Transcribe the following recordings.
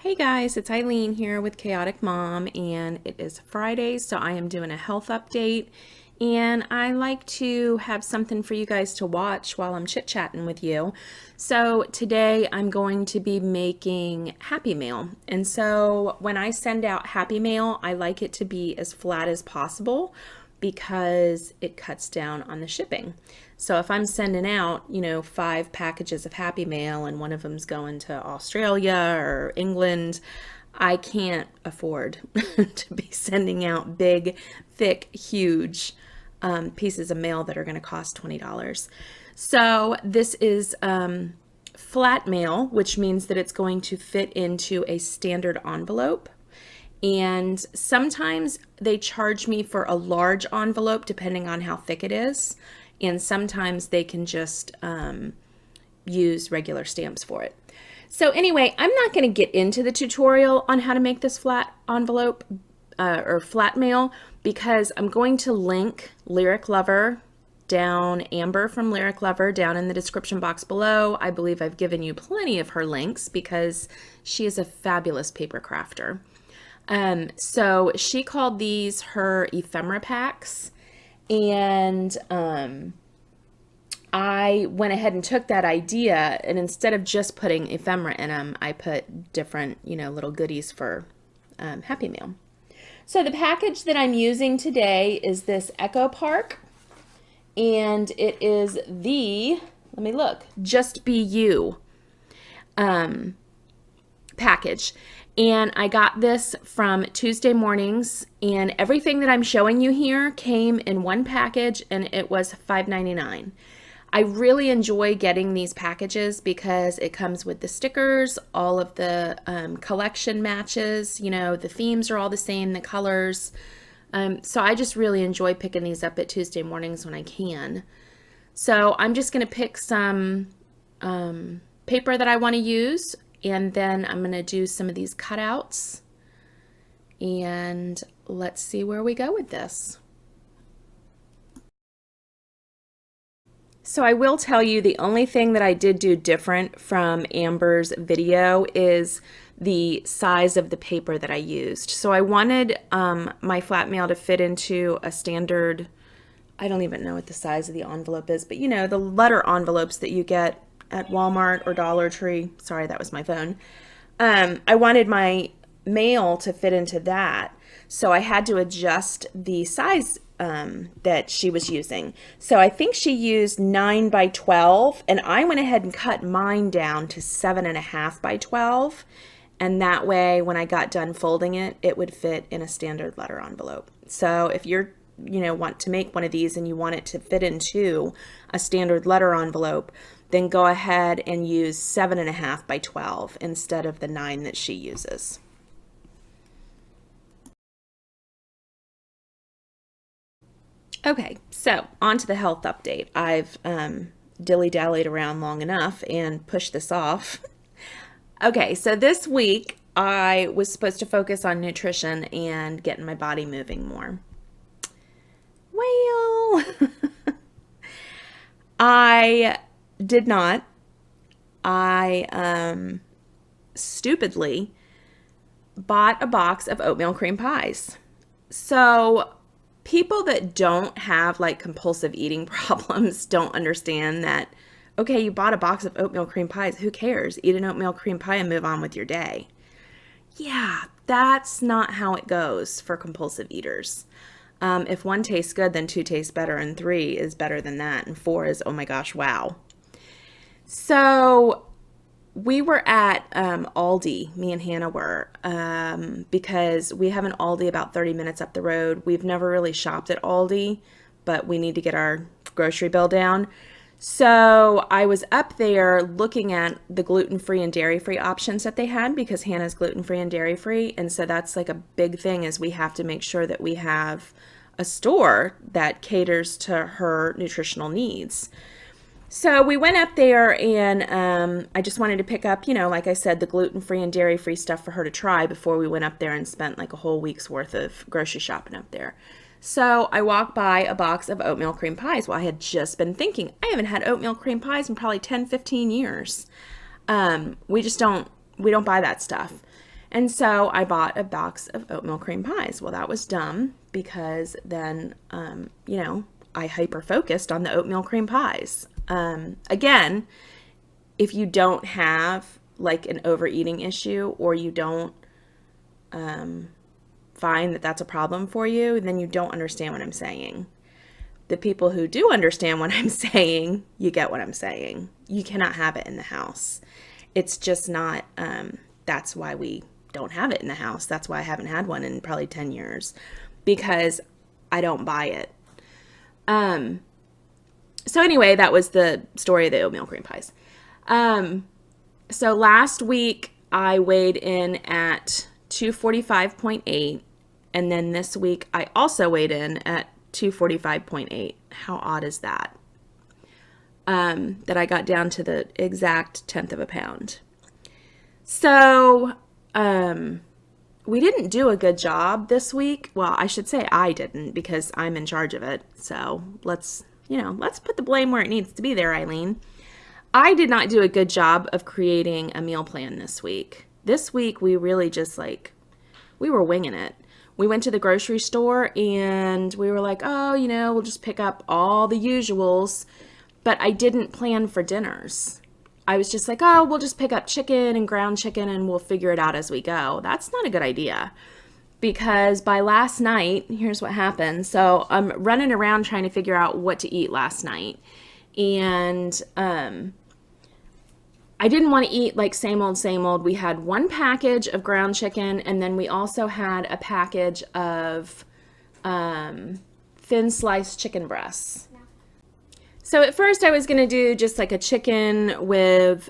Hey guys, it's Eileen here with Chaotic Mom, and it is Friday, so I am doing a health update. And I like to have something for you guys to watch while I'm chit-chatting with you. So today I'm going to be making Happy Mail. And so when I send out Happy Mail, I like it to be as flat as possible because it cuts down on the shipping. So if I'm sending out, 5 packages of Happy Mail and one of them's going to Australia or England, I can't afford to be sending out big, thick, huge pieces of mail that are going to cost $20. So this is flat mail, which means that it's going to fit into a standard envelope. And sometimes they charge me for a large envelope depending on how thick it is. And sometimes they can just use regular stamps for it. So anyway, I'm not going to get into the tutorial on how to make this flat envelope or flat mail because I'm going to link Lyric Lover down, Amber from Lyric Lover, down in the description box below. I believe I've given you plenty of her links because she is a fabulous paper crafter. So she called these her ephemera packs, and I went ahead and took that idea, and instead of just putting ephemera in them, I put different, little goodies for Happy Meal. So the package that I'm using today is this Echo Park, and it is the, let me look, Just Be You package. And I got this from Tuesday Mornings, and everything that I'm showing you here came in one package, and it was $5.99. I really enjoy getting these packages because it comes with the stickers, all of the collection matches, the themes are all the same, the colors. So I just really enjoy picking these up at Tuesday Mornings when I can. So I'm just going to pick some paper that I want to use, and then I'm going to do some of these cutouts, and let's see where we go with this. So I will tell you the only thing that I did do different from Amber's video is the size of the paper that I used. So I wanted my flat mail to fit into a standard, I don't even know what the size of the envelope is, but the letter envelopes that you get at Walmart or Dollar Tree. Sorry, that was my phone. I wanted my mail to fit into that, so I had to adjust the size that she was using. So I think she used 9 by 12, and I went ahead and cut mine down to 7.5 by 12, and that way when I got done folding it, it would fit in a standard letter envelope. So if you're want to make one of these and you want it to fit into a standard letter envelope, then go ahead and use 7.5 by 12 instead of the 9 that she uses. Okay, so on to the health update. I've dilly-dallied around long enough and pushed this off. Okay, so this week I was supposed to focus on nutrition and getting my body moving more. Well, I did not. I stupidly bought a box of oatmeal cream pies. So people that don't have like compulsive eating problems don't understand that, okay, you bought a box of oatmeal cream pies. Who cares? Eat an oatmeal cream pie and move on with your day. Yeah, that's not how it goes for compulsive eaters. If 1 tastes good, then 2 tastes better, and 3 is better than that, and 4 is, oh my gosh, wow. So we were at Aldi, me and Hannah were, because we have an Aldi about 30 minutes up the road. We've never really shopped at Aldi, but we need to get our grocery bill down. So I was up there looking at the gluten-free and dairy-free options that they had because Hannah's gluten-free and dairy-free. And so that's like a big thing, is we have to make sure that we have a store that caters to her nutritional needs. So we went up there, and I just wanted to pick up, like I said, the gluten-free and dairy-free stuff for her to try before we went up there and spent like a whole week's worth of grocery shopping up there. So I walked by a box of oatmeal cream pies. Well, I had just been thinking, I haven't had oatmeal cream pies in probably 10, 15 years. We don't buy that stuff. And so I bought a box of oatmeal cream pies. Well, that was dumb because then, I hyper focused on the oatmeal cream pies. Again, if you don't have like an overeating issue, or you don't find that that's a problem for you, then you don't understand what I'm saying. The people who do understand what I'm saying, you get what I'm saying. You cannot have it in the house. It's just not, that's why we don't have it in the house. That's why I haven't had one in probably 10 years, because I don't buy it. So anyway, that was the story of the oatmeal cream pies. So last week I weighed in at 245.8, and then this week I also weighed in at 245.8. How odd is that? That I got down to the exact 1/10 of a pound. So, we didn't do a good job this week. Well, I should say I didn't, because I'm in charge of it. So let's put the blame where it needs to be there, Eileen. I did not do a good job of creating a meal plan this week. This week, we really just we were winging it. We went to the grocery store and we were like, oh, we'll just pick up all the usuals. But I didn't plan for dinners. I was just like, oh, we'll just pick up chicken and ground chicken and we'll figure it out as we go. That's not a good idea, because by last night, here's what happened. So I'm running around trying to figure out what to eat last night. And I didn't want to eat like same old, same old. We had one package of ground chicken, and then we also had a package of thin sliced chicken breasts. So at first I was going to do just like a chicken with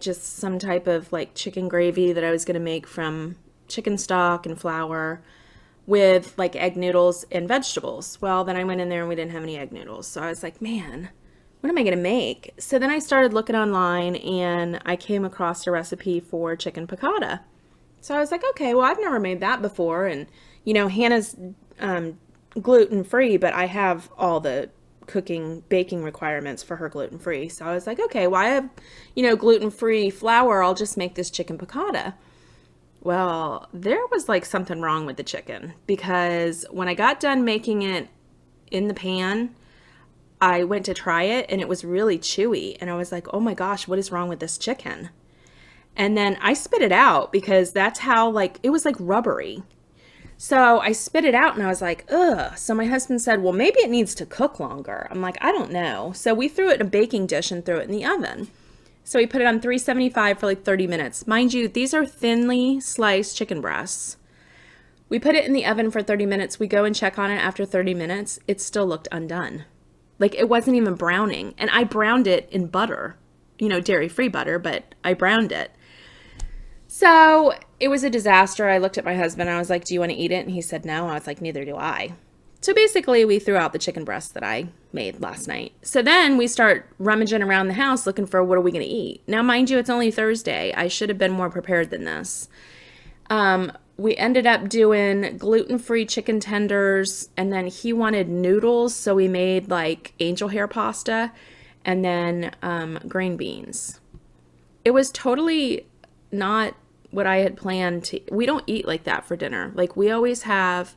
just some type of like chicken gravy that I was going to make from chicken stock and flour with like egg noodles and vegetables. Well, then I went in there and we didn't have any egg noodles. So I was like, man, what am I going to make? So then I started looking online and I came across a recipe for chicken piccata. So I was like, okay, well, I've never made that before. And, Hannah's gluten-free, but I have all the baking requirements for her gluten-free. So I was like, okay, well, I have, gluten-free flour. I'll just make this chicken piccata. Well, there was like something wrong with the chicken, because when I got done making it in the pan, I went to try it and it was really chewy. And I was like, oh my gosh, what is wrong with this chicken? And then I spit it out, because that's how it was like rubbery. So I spit it out and I was like, ugh. So my husband said, well, maybe it needs to cook longer. I'm like, I don't know. So we threw it in a baking dish and threw it in the oven. So we put it on 375 for like 30 minutes. Mind you, these are thinly sliced chicken breasts. We put it in the oven for 30 minutes. We go and check on it after 30 minutes. It still looked undone. Like it wasn't even browning. And I browned it in butter, dairy-free butter, but I browned it. So it was a disaster. I looked at my husband. I was like, do you want to eat it? And he said no. I was like, neither do I. So basically we threw out the chicken breast that I made last night. So then we start rummaging around the house looking for what are we going to eat. Now, mind you, it's only Thursday. I should have been more prepared than this. We ended up doing gluten-free chicken tenders, and then he wanted noodles. So we made like angel hair pasta and then green beans. It was totally not what I had planned to. We don't eat like that for dinner. Like we always have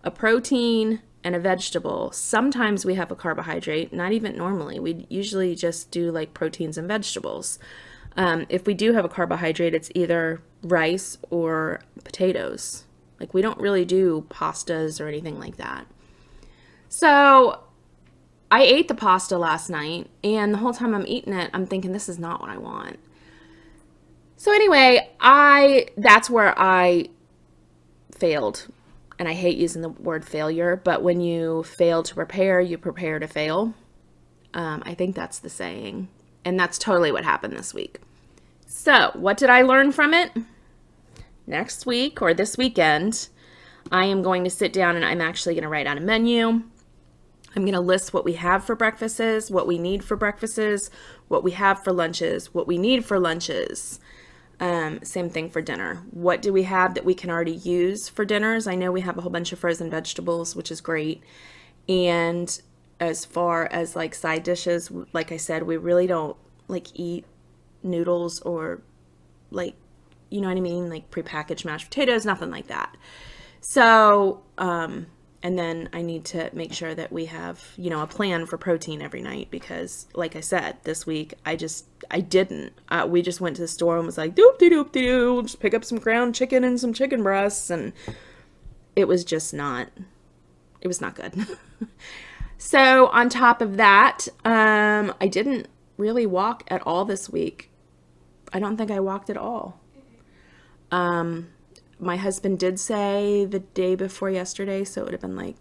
a protein and a vegetable. Sometimes we have a carbohydrate, not even normally. We usually just do like proteins and vegetables. If we do have a carbohydrate, it's either rice or potatoes. Like we don't really do pastas or anything like that. So I ate the pasta last night, and the whole time I'm eating it, I'm thinking this is not what I want. So anyway, that's where I failed. And I hate using the word failure, but when you fail to prepare, you prepare to fail. I think that's the saying. And that's totally what happened this week. So what did I learn from it? Next week or this weekend, I am going to sit down and I'm actually going to write out a menu. I'm going to list what we have for breakfasts, what we need for breakfasts, what we have for lunches, what we need for lunches. Same thing for dinner. What do we have that we can already use for dinners? I know we have a whole bunch of frozen vegetables, which is great. And as far as like side dishes, like I said, we really don't like eat noodles or like you know what I mean? Like prepackaged mashed potatoes, nothing like that. So, and then I need to make sure that we have, you know, a plan for protein every night because, like I said, this week I didn't. We just went to the store and was like, doop-de-doop-de-doo, just pick up some ground chicken and some chicken breasts, and it was not good. So on top of that, I didn't really walk at all this week. I don't think I walked at all. My husband did say the day before yesterday, so it would have been like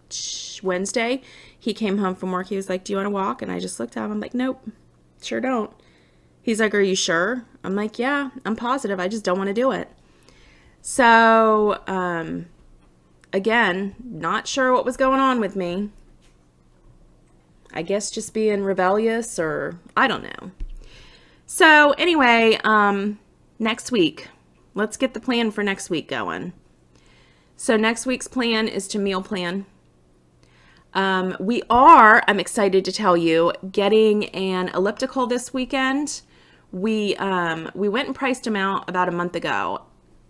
Wednesday. He came home from work. He was like, do you want to walk? And I just looked at him. I'm like, nope, sure don't. He's like, are you sure? I'm like, yeah, I'm positive. I just don't want to do it. So, again, not sure what was going on with me. I guess just being rebellious or I don't know. So anyway, next week. Let's get the plan for next week going. So next week's plan is to meal plan. I'm excited to tell you, getting an elliptical this weekend. We went and priced them out about a month ago.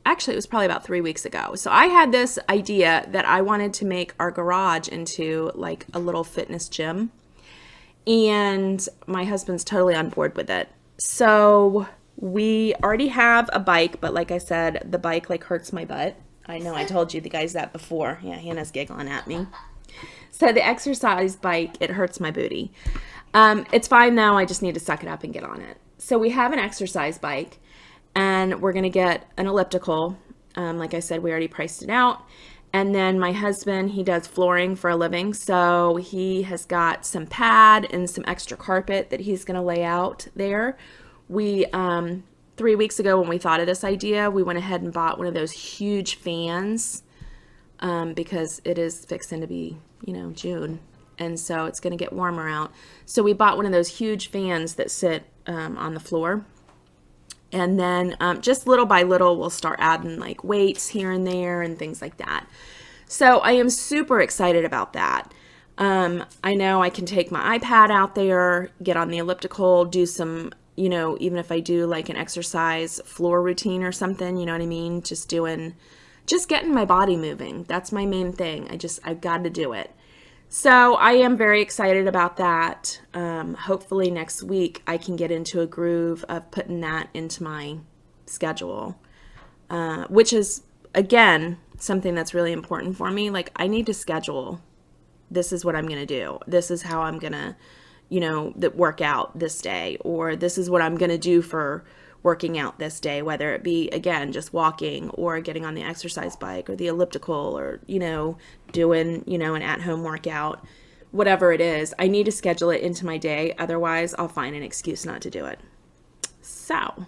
Actually, it was probably about 3 weeks ago. So I had this idea that I wanted to make our garage into like a little fitness gym. And my husband's totally on board with it. So we already have a bike, but like I said, the bike like hurts my butt. I know I told you the guys that before. Yeah, Hannah's giggling at me. So the exercise bike, it hurts my booty. It's fine though. I just need to suck it up and get on it. So we have an exercise bike and we're going to get an elliptical. Like I said, we already priced it out. And then my husband, he does flooring for a living. So he has got some pad and some extra carpet that he's going to lay out there. We, 3 weeks ago when we thought of this idea, we went ahead and bought one of those huge fans because it is fixing to be, you know, June. And so it's going to get warmer out. So we bought one of those huge fans that sit on the floor. And then just little by little, we'll start adding like weights here and there and things like that. So I am super excited about that. I know I can take my iPad out there, get on the elliptical, do some, you know, even if I do like an exercise floor routine or something, you know what I mean? Just getting my body moving. That's my main thing. I've got to do it. So I am very excited about that. Hopefully next week I can get into a groove of putting that into my schedule, which is, again, something that's really important for me. Like I need to schedule. This is what I'm going to do. This is how I'm going to, you know, work out this day, or this is what I'm going to do for working out this day, whether it be, again, just walking or getting on the exercise bike or the elliptical or, you know, doing, you know, an at-home workout, whatever it is. I need to schedule it into my day. Otherwise, I'll find an excuse not to do it. So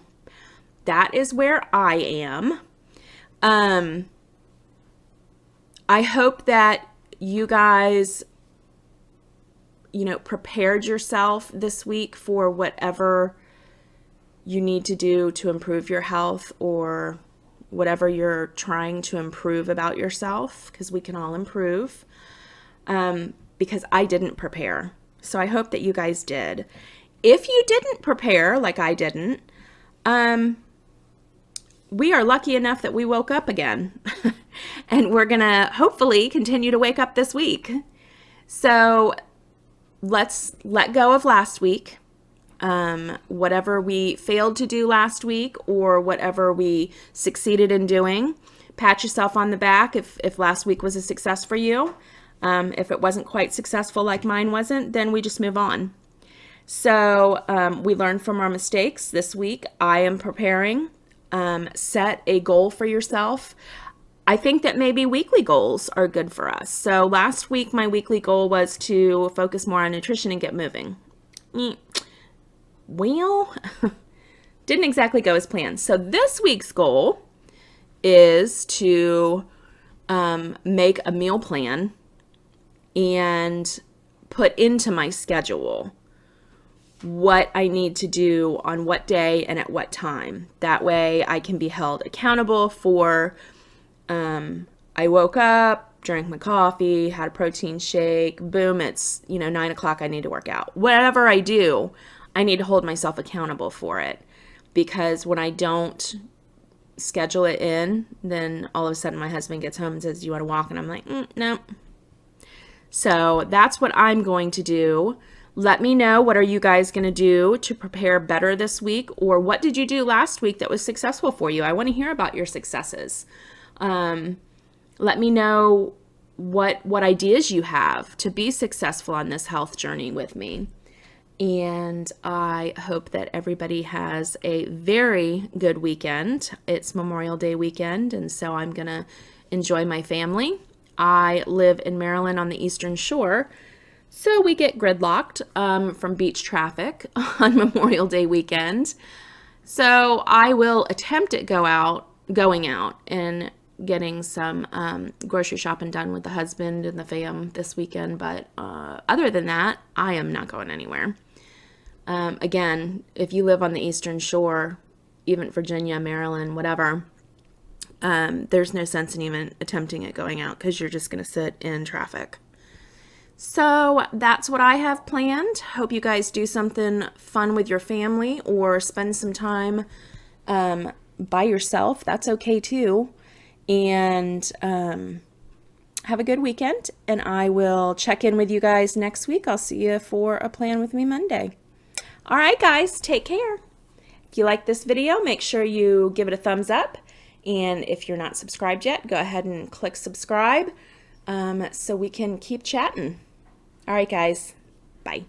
that is where I am. I hope that you guys, you know, prepared yourself this week for whatever you need to do to improve your health or whatever you're trying to improve about yourself, because we can all improve, because I didn't prepare. So I hope that you guys did. If you didn't prepare like I didn't, we are lucky enough that we woke up again and we're going to hopefully continue to wake up this week. So let's let go of last week. Whatever we failed to do last week or whatever we succeeded in doing, pat yourself on the back if last week was a success for you. If it wasn't quite successful like mine wasn't, then we just move on. So we learn from our mistakes this week. I am preparing. Set a goal for yourself. I think that maybe weekly goals are good for us. So last week, my weekly goal was to focus more on nutrition and get moving. Well, didn't exactly go as planned. So this week's goal is to make a meal plan and put into my schedule what I need to do on what day and at what time. That way I can be held accountable for, I woke up, drank my coffee, had a protein shake, boom, it's, 9 o'clock, I need to work out. Whatever I do, I need to hold myself accountable for it, because when I don't schedule it in, then all of a sudden my husband gets home and says, "Do you want to walk?" And I'm like, no. So that's what I'm going to do. Let me know, what are you guys going to do to prepare better this week, or what did you do last week that was successful for you? I want to hear about your successes. Let me know what ideas you have to be successful on this health journey with me. And I hope that everybody has a very good weekend. It's Memorial Day weekend, and so I'm going to enjoy my family. I live in Maryland on the Eastern Shore, so we get gridlocked from beach traffic on Memorial Day weekend. So I will attempt at going out and getting some grocery shopping done with the husband and the fam this weekend. But other than that, I am not going anywhere. Again, if you live on the Eastern Shore, even Virginia, Maryland, whatever, there's no sense in even attempting at going out because you're just going to sit in traffic. So that's what I have planned. Hope you guys do something fun with your family or spend some time by yourself. That's okay too. And have a good weekend. And I will check in with you guys next week. I'll see you for a Plan With Me Monday. All right, guys, take care. If you like this video, make sure you give it a thumbs up. And if you're not subscribed yet, go ahead and click subscribe so we can keep chatting. All right, guys. Bye.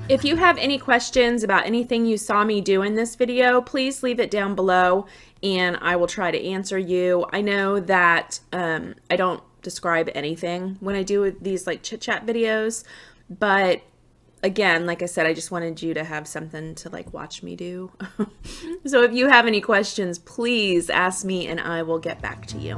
If you have any questions about anything you saw me do in this video, please leave it down below and I will try to answer you. I know that I don't describe anything when I do these like chit chat videos, but again, like I said, I just wanted you to have something to like watch me do. So if you have any questions, please ask me and I will get back to you.